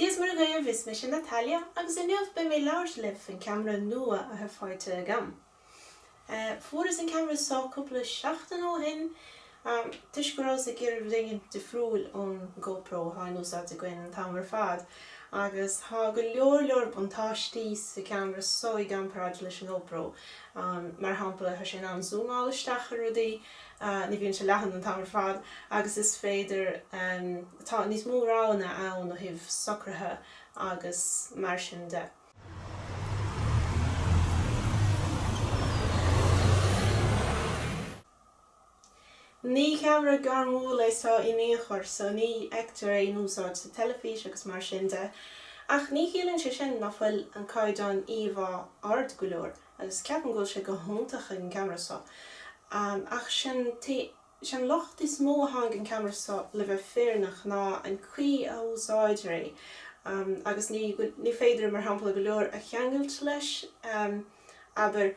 Díos mar gaibh is me sin Natalia agus inniuh be mé leabhar libh an ceamara nua a fáilte agam. Fuair an ceamara sá cúpla seachtain ó hin, tuis go raibh a gur ringin de friúil ón GoPro ha úsáid a gcuin an tamar fad, agus há go leor an taistil sa ceamara sóig gan paráid leis an GoPro. Mar hampla ha sin an zoomálisteach a rudaí, ní bhíonn se leathan an tamar fad, agus is féidir tá níos mó rána ann ó hih socrathe agus mar sin de. Ní ceamara gar mó leis tá inéachar so ní eictar é úsáid sa taifeach agus mar sin de, ach ní chéann sé sin nach bhfuil an caighdeán íomhá ard go leor, agus ceapan go se go thonntacha an ceamara só. Ach sin locht is mó hang an ceamara só le bheith fearnach ná an chuí a úsáid ré, agus ní féidir mar hampla go leor a cheangailt leis, aber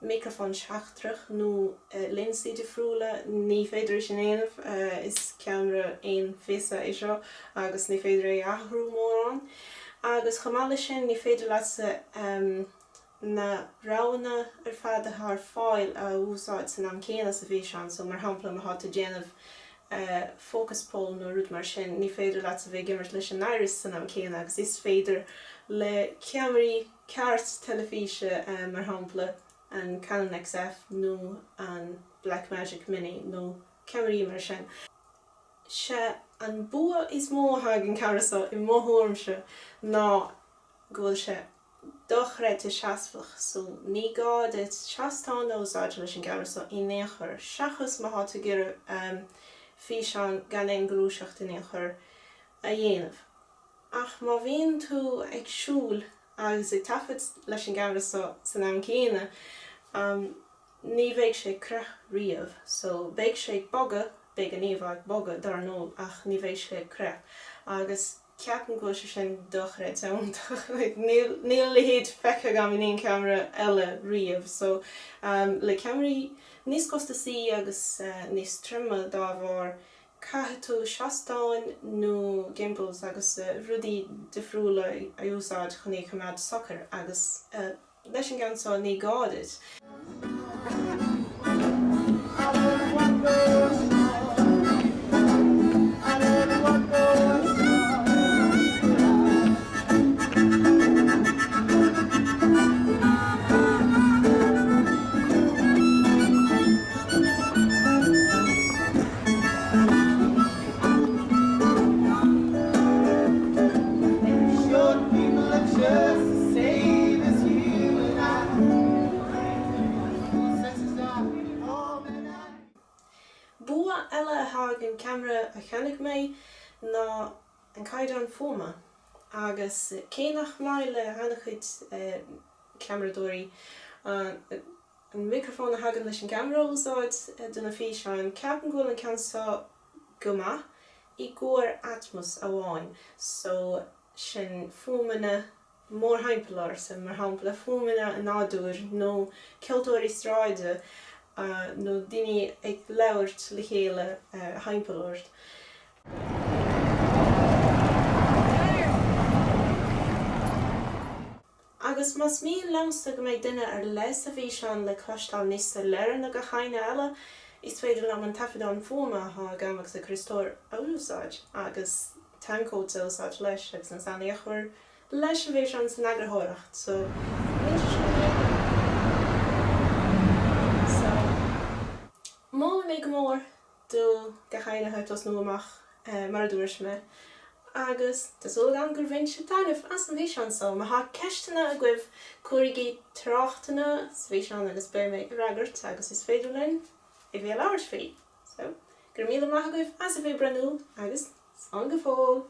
microfón seachtrach nó linsaí de friúla ní féidir sin éanamh is ceamara aon fésa é seo agus ní féidir é athrú mór an. Agus chamála sin ní féidir leasa na rána ar fad th fáil a úsáid san am céanna sa bhí seán, so mar hampla a háta déanamh Focas pól nó rud mar sin, ní féidir leasa bheith gimmert leis an airis san am céanna, agus is féidir le ceamaraí ceart taifeacha mar hampla an Canon XF nó an Blackmagic Mini nó ceamaraí mar sin. Se an bua is mó hag an ceamara só I mthórmse ná ghfuil se dochreidte seasfach, so ní gád it Seastán ó úsáid leis an ceamara só inéachar seachas má háta gur físeán gan éon grúiseacht inéachar a dhéanamh. Ach má bhíonn tú ag siúl agus ag taifead leis an ceamara só san am céanna, ní bheidh sé creth riamh, so bheidh sé boga, beag an íomh ag boga dar nó ach ní bheidh sé creth. Agus ceapan go sé sin dochreid ann, níl le héad fecha gan in ceamara eile riamh, so le ceamaraí níos costasaí agus níos trima dá bhar caithe tú Seastán nó gimbals agus rudaí de friúla a úsáid chunaí cumad soccer agus leis an gceann ní gáid. Bua eile hag an ceamara a cheannaigh mé ná an caighdeán fóma, agus céannach maiile cheannachid ceamaradóirí an microfón a hagan leis an ceamara úsáid duna físeán, ceapan ghfuil an ceann go maith I gcóir atmos amháin, so sin fuamanna mór haimpleir sa mar hampla fuamanna an nádúir nó ceoltóirí stráide nó daoine ag labhairt le chéile haimpleoirt. Agus mas míon lamsa go méid duine ar leis a bhí seán le cloisteáil níos sa Léirmheas go chaine eile, is féidir am an taifeadán fóma há gamach sa Christóir a úsáid agus taimcóid a úsáid leis agus an saníochar leis a bhí seán san agrathóireacht, so Mála mé go mór do go chainethe tos nó amach mar a dúirs me, agus tásúla an gur bhain sé tainmh as an bhí seán so, má thá ceistena a gcuibh cuairigí tráchtainna sa bhí seán agus beir mé ragart agus is féidir linn I bhí leabhar faoi. So, gur míle maith a gcuibh as a bhí brenú agus an go fóil.